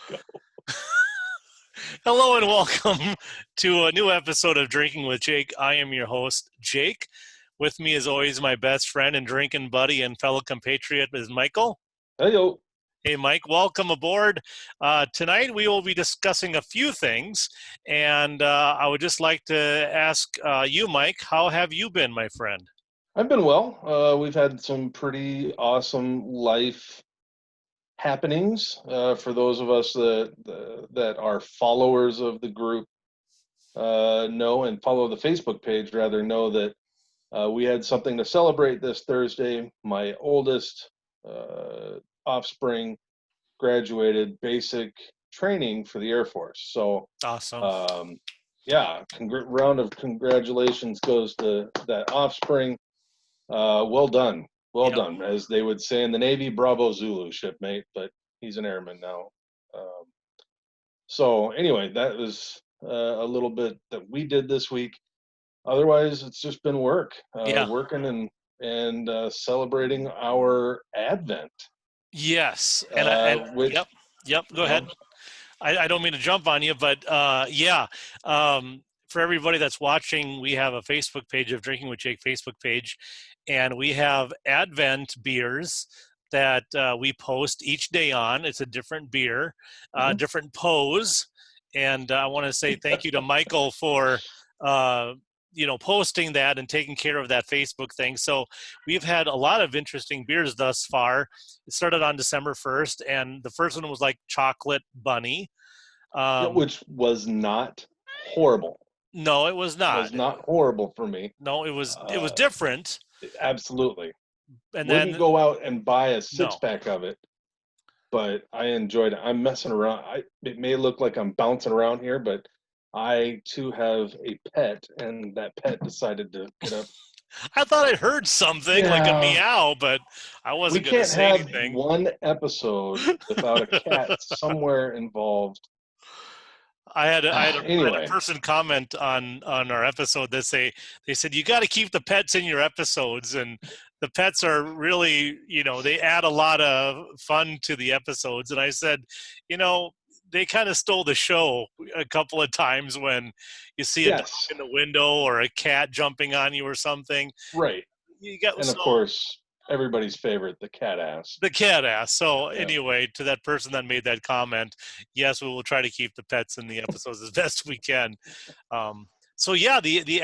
go. Hello and welcome to a new episode of Drinking with Jake. I am your host, Jake. With me, as always, my best friend and drinking buddy and fellow compatriot is Michael. Hey, yo. Hey, Mike, welcome aboard. Tonight, we will be discussing a few things, and I would just like to ask you, Mike, how have you been, my friend? I've been well. We've had some pretty awesome life happenings. For those of us that are followers of the group, know and follow the Facebook page, rather know that we had something to celebrate this Thursday. My oldest offspring graduated basic training for the Air Force. So, Awesome. um, yeah, round of congratulations goes to that offspring. Well done. Well Yep. done. As they would say in the Navy, bravo Zulu, shipmate, but he's an airman now. Um, so anyway, that was a little bit that we did this week. Otherwise, it's just been Yeah. working and celebrating our Advent, Yes. which, Yep. Go you know, ahead. I don't mean to jump on you, but yeah. For everybody that's watching, we have a Facebook page of Drinking with Jake Facebook page, and we have Advent beers that we post each day on. It's a different beer, mhm. different pose, and I want to say thank you to Michael for uh, posting that and taking care of that Facebook thing. So we've had a lot of interesting beers thus far. It started on December 1st, and the first one was like chocolate bunny. Yeah, Um, which was not horrible. no, it was Was not. not horrible for me. No, it was Uh, different. Absolutely. And Wouldn't then go out and buy a six no, pack of it, but I enjoyed it. I'm messing around. It may look like I'm bouncing around here, but I too have a pet, and that pet decided to get up. I thought I heard something like a Yeah, meow, but I we wasn't going to can't say have anything. one episode without a cat somewhere involved. I had a Anyway, person comment on our episode that they said you got to keep the pets in your episodes, and the pets are really, they add a lot of fun to the episodes. And I said, you know they kind of stole the show a couple of times when you see a dog yes, in the window or a cat jumping on you or something. right. You got And of so course, everybody's favorite, the cat ass. the cat ass. So Yeah. anyway, to that person that made that comment, yes, we will try to keep the pets in the episodes as best we can. So yeah, the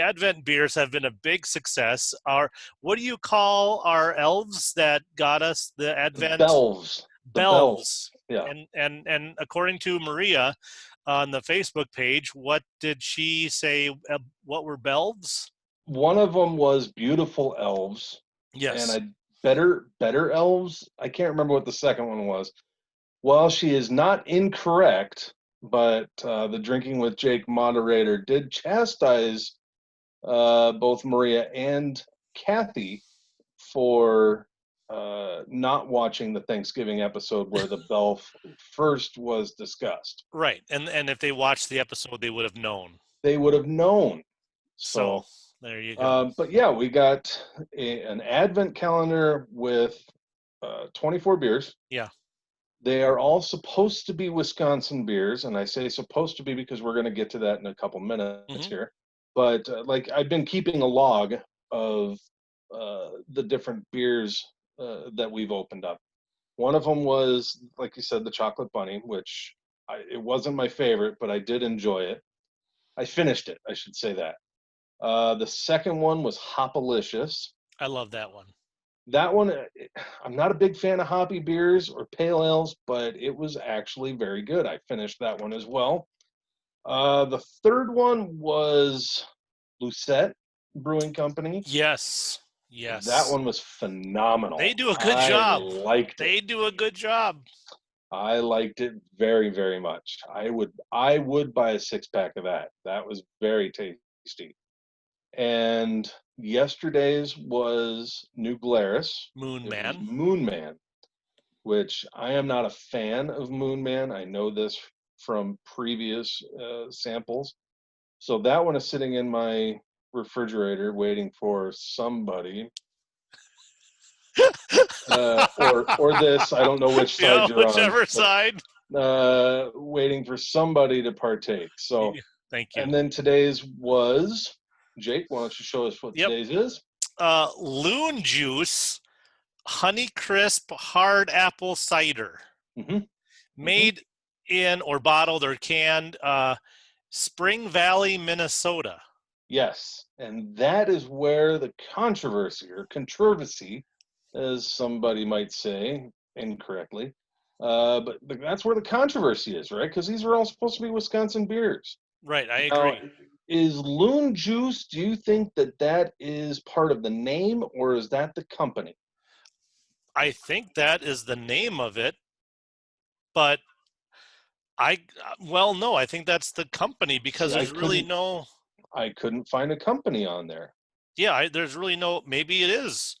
Advent beers have been a big success. Our What do you call our elves that got us the The Advent bells. The bells. bells? Yeah. And according to Maria on the Facebook page, what did she say? What were bells? One of them was beautiful elves, and Yes. I better elves. I can't remember what the second one was. Well, she is not incorrect, but the Drinking with Jake moderator did chastise both Maria and Kathy for not watching the Thanksgiving episode where the bell first was discussed. Right. And if they watched the episode, they would have known. They would have known. So So, there you go. but yeah, we got an advent calendar with 24 beers. Yeah. They are all supposed to be Wisconsin beers, and I say supposed to be because we're going to get to that in a couple minutes Hmm. here. But like I've been keeping a log of the different beers that we've opened up. One of them was, like you said, the chocolate bunny, which it wasn't my favorite, but I did enjoy it. I finished it, I should say that. The second one was Hopalicious. I love that one. That one, I'm not a big fan of hoppy beers or pale ales, but it was actually very good. I finished that one as well. The third one was Lucette Brewing Company. Yes. That Yes. one was phenomenal. They do a good I job. liked it. They do a good job. I liked it very, very much. I would buy a six pack of that. That was very tasty. And yesterday's was New Glarus. Moon It was Man. Moon Man, which I am not a fan of Moon Man. I know this from previous samples. So that one is sitting in my refrigerator waiting for somebody. or this. I don't know which side Yeah, you're on, whichever but side. waiting for somebody to partake. So, Thank you. and then today's was Jake. Why don't you show us what Yep. today's is? Loon Juice Honeycrisp Hard Apple Cider, Mm-hmm. Mm-hmm. made in or bottled or canned Spring Valley, Minnesota. Yes, and that is where the controversy or controversy, as somebody might say incorrectly, but that's where the controversy is, right? Because these are all supposed to be Wisconsin beers. Right, I Now, agree. is Loon Juice, do you think that that is part of the name or is that the company? I think that is the name of it, but well, no, I think that's the company because See, there's really no, I couldn't find a company on there. yeah, there's really no, maybe it is,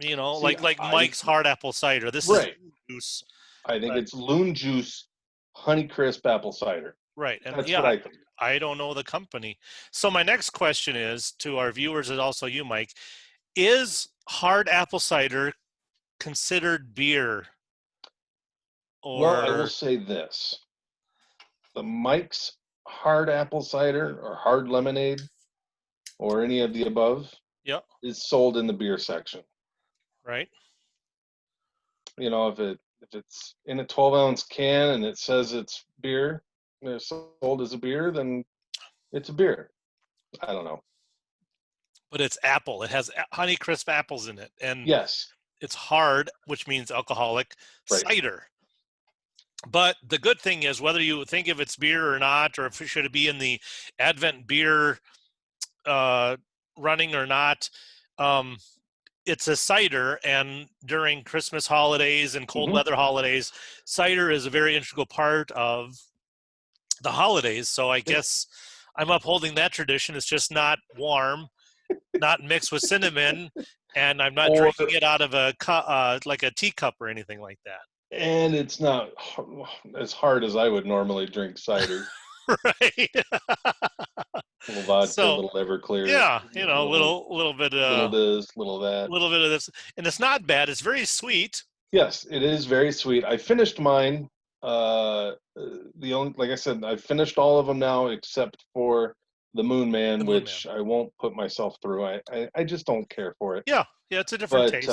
See, like Mike's Hard Apple Cider. This is right. juice, I think but it's Loon Juice Honeycrisp Apple Cider. right. And That's what yeah, I think. I don't know the company. So my next question is to our viewers and also you, Mike, is hard apple cider considered beer Well, I will or, say this. The Mike's hard apple cider or hard lemonade or any of the above yeah, is sold in the beer section. right? If it's in a 12-ounce can and it says it's beer, it's sold as a beer, then it's a beer. I don't know. But it's apple. It has Honeycrisp apples in it. And Yes, it's hard, which means alcoholic right. cider. But the good thing is, whether you think if it's beer or not, or if it should be in the Advent beer uh, running or not, um, it's a cider. And during Christmas holidays and cold Hmm. weather holidays, cider is a very integral part of the holidays. So I guess I'm upholding that tradition. It's just not warm, not mixed with cinnamon, and I'm not Or drinking it out of like a teacup or anything like that. and it's not as hard as I would normally drink cider. Right. A little vodka, a So little Everclear, yeah, a little this, little that. little bit of this, and it's not bad. It's very sweet. Yes, it is very sweet. I finished mine. The only, like I said, I finished all of them now except for the Moon The Man, Moon Man. which I won't put myself through. I just don't care for it. Yeah, yeah, it's a different But taste.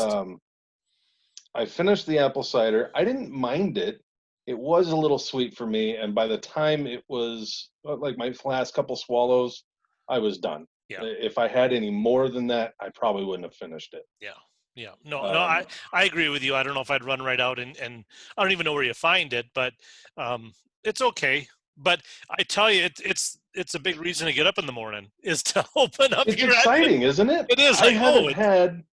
I finished the apple cider. I didn't mind it. It was a little sweet for me, and by the time it was like my last couple swallows, I was done. Yeah, If I had any more than that, I probably wouldn't have finished it. yeah, yeah. No, no, Um, I agree with you. I don't know if I'd run right out and I don't even know where you find it, but it's okay. But I tell you, it's a big reason to get up in the morning is to open up It's your Advent. exciting, isn't it? It is I like, haven't oh, had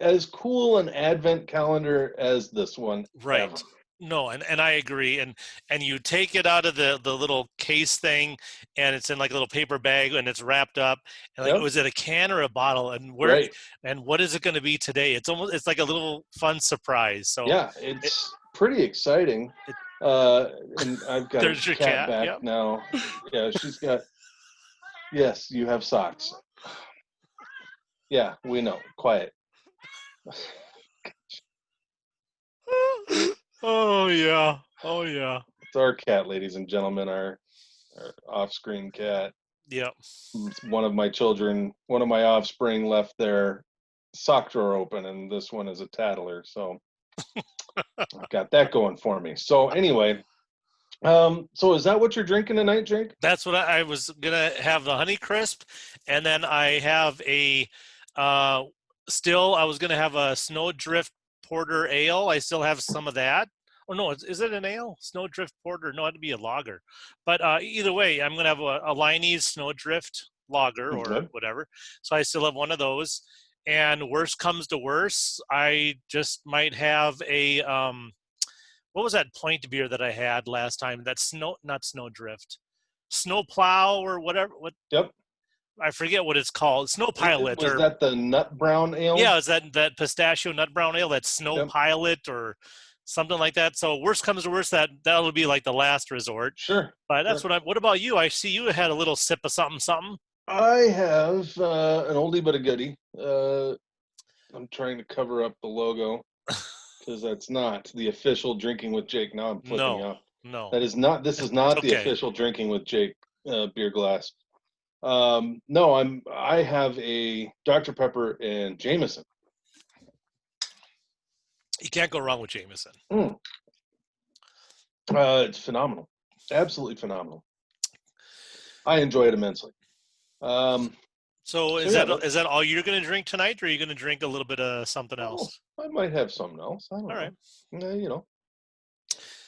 as cool an advent calendar as this one ever. right. No, and I agree. And you take it out of the little case thing, and it's in like a little paper bag, and it's wrapped up. And like, Yep, was it a can or a bottle? right. And what is it going to be today? It's like a little fun surprise. So Yeah, it, it's pretty exciting. it Uh, and I've got a there's your cat cat. back Yep. now. Yeah, she's got. Yes, you have socks. Yeah, we know. Quiet. Oh yeah. Oh yeah. It's our cat, ladies and gentlemen. Our off-screen cat. Yep. One of my children, one of my offspring, left their sock drawer open, and this one is a tattler. So I've got that going for me. So anyway, so is that what you're drinking tonight, Jake? That's what I was gonna have the Honey Crisp, and then I have a uh, still I was gonna have a Snowdrift Porter Ale. I still have some of that. Oh no, is it an ale? Snowdrift Porter? No, it'd be a lager. But either way, I'm gonna have a Liney's Snowdrift lager or Okay. whatever. So I still have one of those. And worst comes to worst, I just might have a what was that point beer that I had last time? That not Snowdrift, Snowplow or whatever. What Yep. I forget what it's called. Snow Pilot Was or that the nut brown ale? yeah, is that pistachio nut brown ale? That Snow Yep. Pilot or something like that. So worst comes to worst, that'll be like the last resort. Sure. But that's Sure. what I'm. What about you? I see you had a little sip of something, something. I have an oldie but a goodie. I'm trying to cover up the logo because that's not the official Drinking with Jake. Now I'm flipping No, out. no, That is not. This is it's not the okay. official Drinking with Jake beer glass. No, I have a Dr Pepper and Jameson. You can't go wrong with Jameson. Mm. It's phenomenal, absolutely phenomenal. I enjoy it immensely. Um, So so is yeah, that that, is that all you're going to drink tonight, or are you going to drink a little bit of something oh, else? I might have something else. I All don't right. know. You know,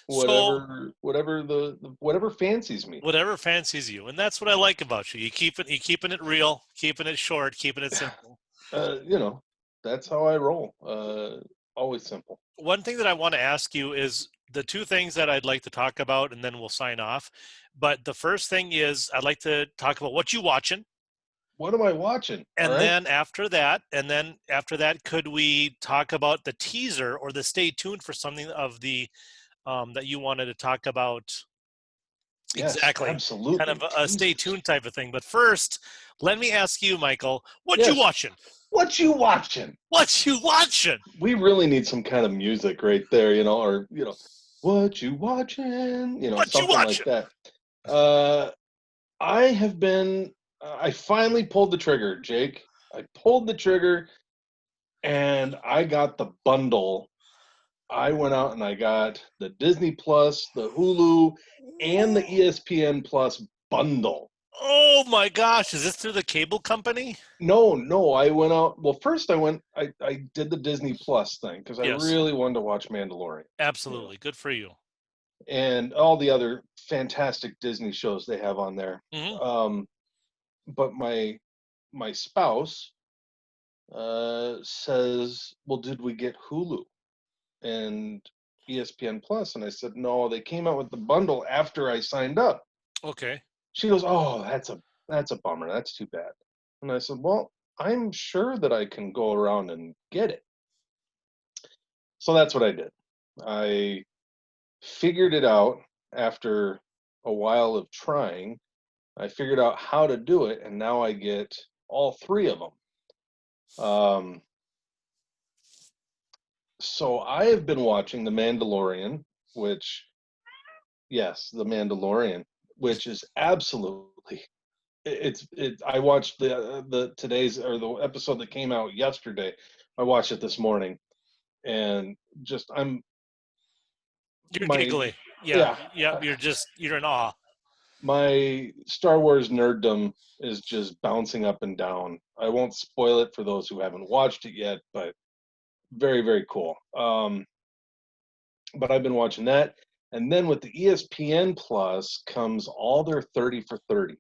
So whatever fancies me. whatever fancies you, and that's what I like about you. You keeping it real, keeping it short, keeping it simple. You know, that's how I roll. Always simple. One thing that I want to ask you is the two things that I'd like to talk about, and then we'll sign off. But the first thing is I'd like to talk about what you watching, What am I watching? All right. and then after that, could we talk about the teaser or the stay tuned for something of the that you wanted to talk about? Yes, Exactly, kind of absolutely. a stay Teasers. tuned type of thing. But first, let me ask you, Michael, what you Yes. watching? What you watching? What you watching? We really need some kind of music right there, or what you watching? What you Something like watching? that. Uh, I have been. I finally pulled the trigger, Jake. I pulled the trigger, and I got the bundle. I went out and I got the Disney Plus, the Hulu, and the ESPN Plus bundle. Oh my gosh, is this through the cable company? No, no, I went out. Well, first I did the Disney Plus thing because I Yes, really wanted to watch Mandalorian, you know, absolutely. Good for you. and all the other fantastic Disney shows they have on there. Hmm. Um, but my spouse says, "Well, did we get Hulu and ESPN Plus?" And I said, "No, they came out with the bundle after I signed up." Okay. She goes, "Oh, that's a bummer. That's too bad." And I said, "Well, I'm sure that I can go around and get it." So that's what I did. I figured it out after a while of trying. I figured out how to do it, and now I get all three of them. So I have been watching The Mandalorian, which, yes, The Mandalorian, which is absolutely I watched the today's or the episode that came out yesterday. I watched it this morning, and just I'm You're my giggly. Yeah. yeah Yep. You're in awe. my Star Wars nerddom is just bouncing up and down. I won't spoil it for those who haven't watched it yet, but very, very cool. But I've been watching that. And then with the ESPN Plus comes all their 30 for 30s.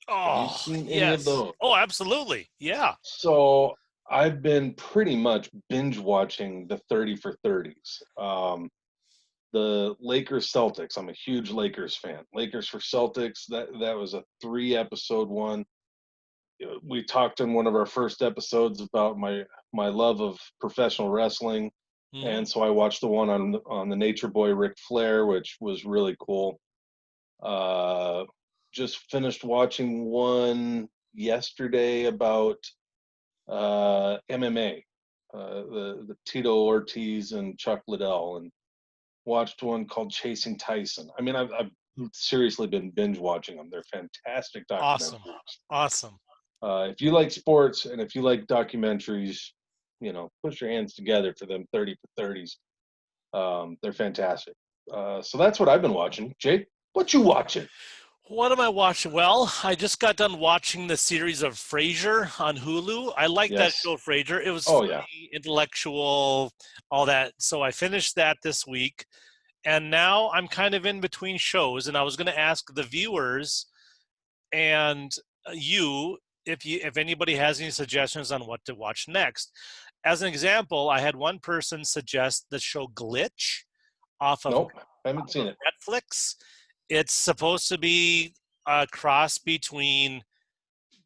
Have you Oh, seen any of yes. those? Oh, absolutely. Yeah. So I've been pretty much binge watching the 30 for 30s. The Lakers Celtics. I'm a huge Lakers fan. Lakers for Celtics. That was a 3 episode one. We talked in one of our first episodes about my love of professional wrestling, Hmm. and so I watched the one on the Nature Boy Ric Flair, which was really cool. Uh, just finished watching one yesterday about MMA, the Tito Ortiz and Chuck Liddell, and watched one called Chasing Tyson. I mean, I've seriously been binge watching them. They're fantastic Awesome. documentaries. Awesome. If you like sports and if you like documentaries, put your hands together for them 30 for 30s. They're fantastic. So that's what I've been watching. Jake, what you watching? What am I watching? Well, I just got done watching the series of Frasier on Hulu. I like that Yes. show, Frasier. It was Oh yeah. funny, intellectual, all that. So I finished that this week. And now I'm kind of in between shows. And I was going to ask the viewers and you if anybody has any suggestions on what to watch next. As an example, I had one person suggest the show Glitch off of Nope. I haven't seen it. Netflix. It's supposed to be a cross between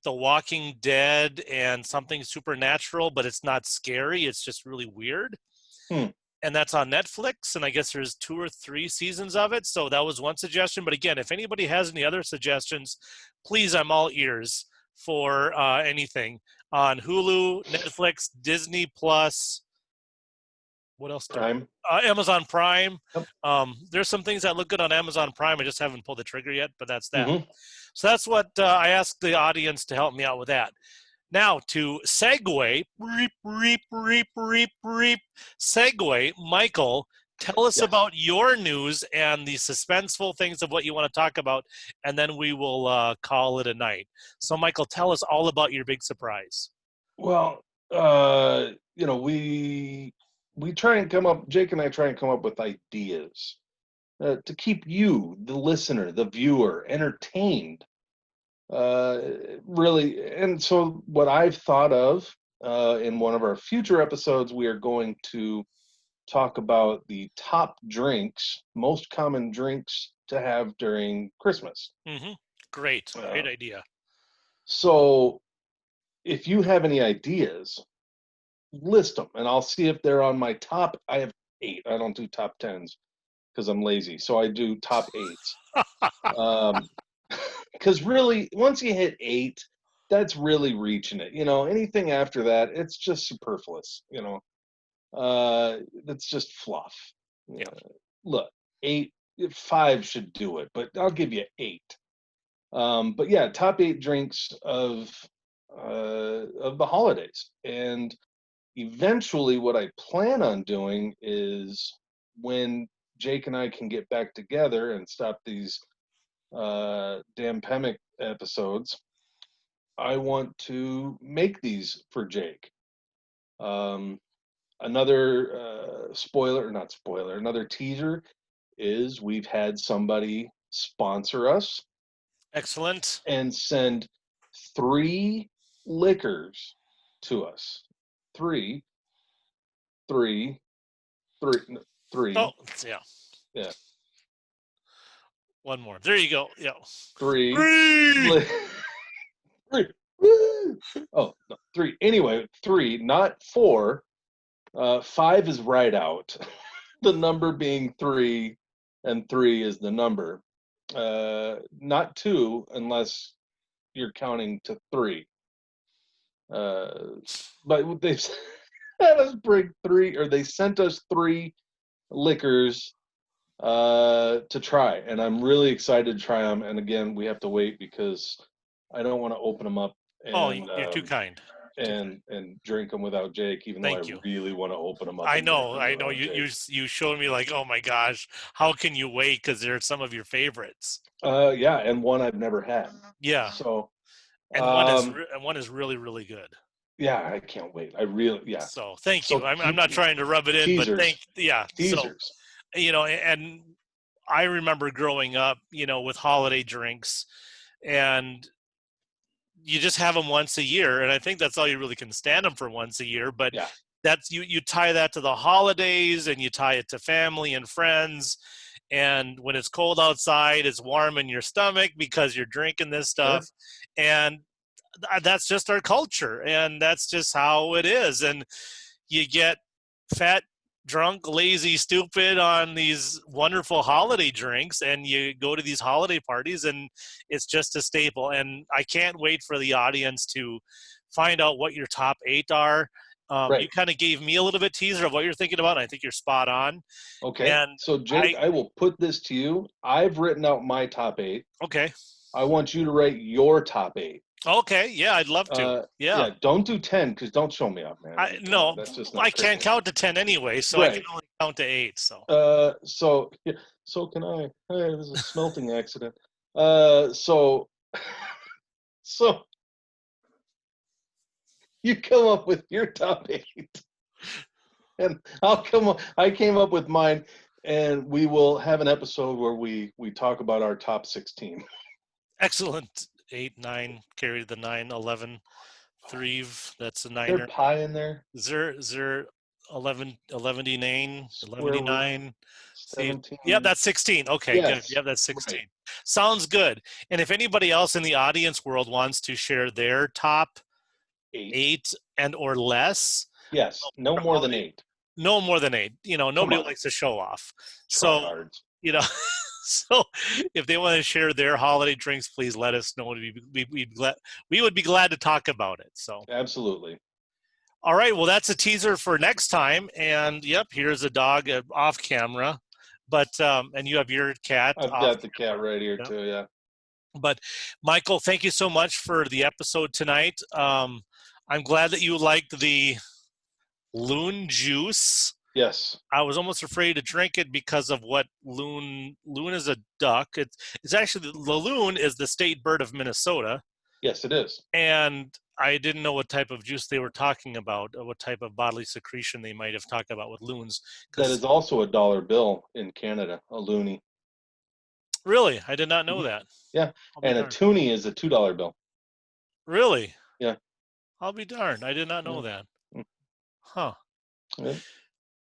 The Walking Dead and something supernatural, but it's not scary. It's just really weird. Hmm. And that's on Netflix. And I guess there's 2 or 3 seasons of it. So that was one suggestion. But again, if anybody has any other suggestions, please, I'm all ears. for anything on Hulu, Netflix, Disney Plus. What else? Prime. Amazon Prime. Yep. There's some things that look good on Amazon Prime. I just haven't pulled the trigger yet, but that's that. Mm-hmm. So that's what I asked the audience to help me out with that. Now to segue, segue, Michael, tell us Yes. about your news and the suspenseful things of what you want to talk about, and then we will call it a night. So, Michael, tell us all about your big surprise. Well, we try and come up. Jake and I try and come up with ideas to keep you, the listener, the viewer, entertained. Really, and so what I've thought of in one of our future episodes, we are going to talk about the top drinks, most common drinks to have during Christmas. Mm-hmm. Great idea. So, if you have any ideas, list them, and I'll see if they're on my top. I have 8. I don't do top 10s because I'm lazy, so I do top 8s. Because really, once you hit 8, that's really reaching it. Anything after that, it's just superfluous. That's just fluff. Yeah. Look, 8, 5 should do it, but I'll give you 8. But yeah, top 8 drinks of the holidays, and eventually, what I plan on doing is when Jake and I can get back together and stop these damn Pemic episodes, I want to make these for Jake. Another not spoiler, another teaser is we've had somebody sponsor us Excellent. and send 3 liquors to us. 3, 3, 3, 3. Oh, yeah. Yeah. One more. There you go. Yeah. 3. 3. 3. Woo! Oh, no, 3. Anyway, 3, not 4. 5 is right out. The number being 3, and 3 is the number. Not 2 unless you're counting to 3. But they've had us bring 3, or they sent us 3 liquors to try, and I'm really excited to try them. And again, we have to wait because I don't want to open them up and You're too kind. and drink them without Jake, even though I Thank you. really want to open them up. I and drink know. them I know. without You showed me like, oh my gosh, how can you wait? Because they're some of your favorites. Yeah, and one I've never had. Yeah. So, And one is really, really good. yeah, I can't wait. I really, yeah. So thank So you. I'm not trying to rub it in, teasers, but teasers. So, and I remember growing up, with holiday drinks, and you just have them once a year, and I think that's all you really can stand them for once a year. But Yeah. that's you tie that to the holidays, and you tie it to family and friends. And when it's cold outside, it's warm in your stomach because you're drinking this stuff. Sure. And that's just our culture, and that's just how it is. And you get fat, drunk, lazy, stupid on these wonderful holiday drinks, and you go to these holiday parties, and it's just a staple. And I can't wait for the audience to find out what your top 8 are. Right. You kind of gave me a little bit teaser of what you're thinking about, and I think you're spot on. Okay. And so Jake, I will put this to you. I've written out my top 8. Okay. I want you to write your top 8. Okay, yeah, I'd love to. Yeah, don't do 10 because don't show me up, man. No, that's just I can't count to 10 anyway, so right. I can only count to 8. So, so can I? Hey, this is a smelting accident. So you come up with your top 8, and I came up with mine, and we will have an episode where we talk about our top 16. Excellent. 8, 9, carry the 9, 11, 3, that's a 9er. Is there pie in there? 0, 11, 11, 9, 17. Yeah, that's 16. Okay, yes. Good. Yeah, that's 16. Right. Sounds good. And if anybody else in the audience world wants to share their top 8 and or less. Yes, no more than 8. No more than 8. Nobody likes to show off. Tryhards. So if they want to share their holiday drinks, please let us know. We would be glad to talk about it. So Absolutely. all right, well, that's a teaser for next time. And yep, here's a dog off camera, but and you have your cat I've off got the cat right here camera. too. Yeah. But Michael, thank you so much for the episode tonight. I'm glad that you liked the loon juice. Yes. I was almost afraid to drink it because of what loon is a duck. It's actually the loon is the state bird of Minnesota, Yes, it is. and I didn't know what type of juice they were talking about, or what type of bodily secretion they might have talked about with loons. That Because is also a dollar bill in Canada, a loonie. really, I did not know Mhm. that. Yeah. I'll be And a darned. toonie is a $2 bill. Really, Yeah. I'll be darned. I did not know Yeah. that. Mm. Huh. Yeah.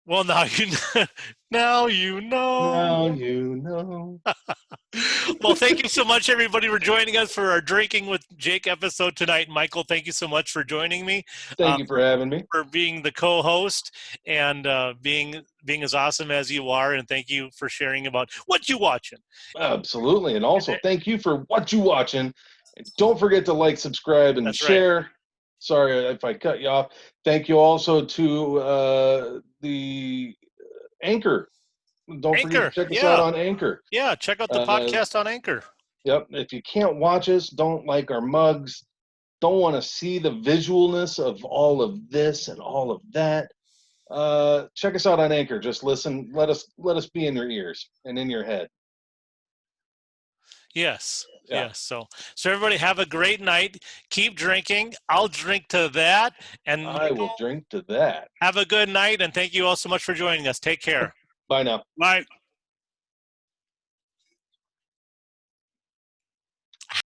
Well, now you now you Now know. you know. Well, thank you so much, everybody, for joining us for our Drinking with Jake episode tonight. Michael, thank you so much for joining me, Thank you for having me. for being the co-host, and being as awesome as you are. And thank you for sharing about what you watching. Absolutely. And also, thank you for what you watching. And don't forget to like, subscribe, and That's right. share. Sorry if I cut you off. Thank you also to the Anchor. Don't forget to Anchor, check us out yeah, on Anchor. yeah. Check out the Uh, podcast on Anchor. yep. If you can't watch us, don't like our mugs, don't want to see the visualness of all of this and all of that, check us out on Anchor. Just listen. Let us be in your ears and in your head. Yes. Yeah. Yes. So everybody have a great night. Keep drinking. I'll drink to that. And I will Michael, drink to that. have a good night. And thank you all so much for joining us. Take care. Bye now. Bye.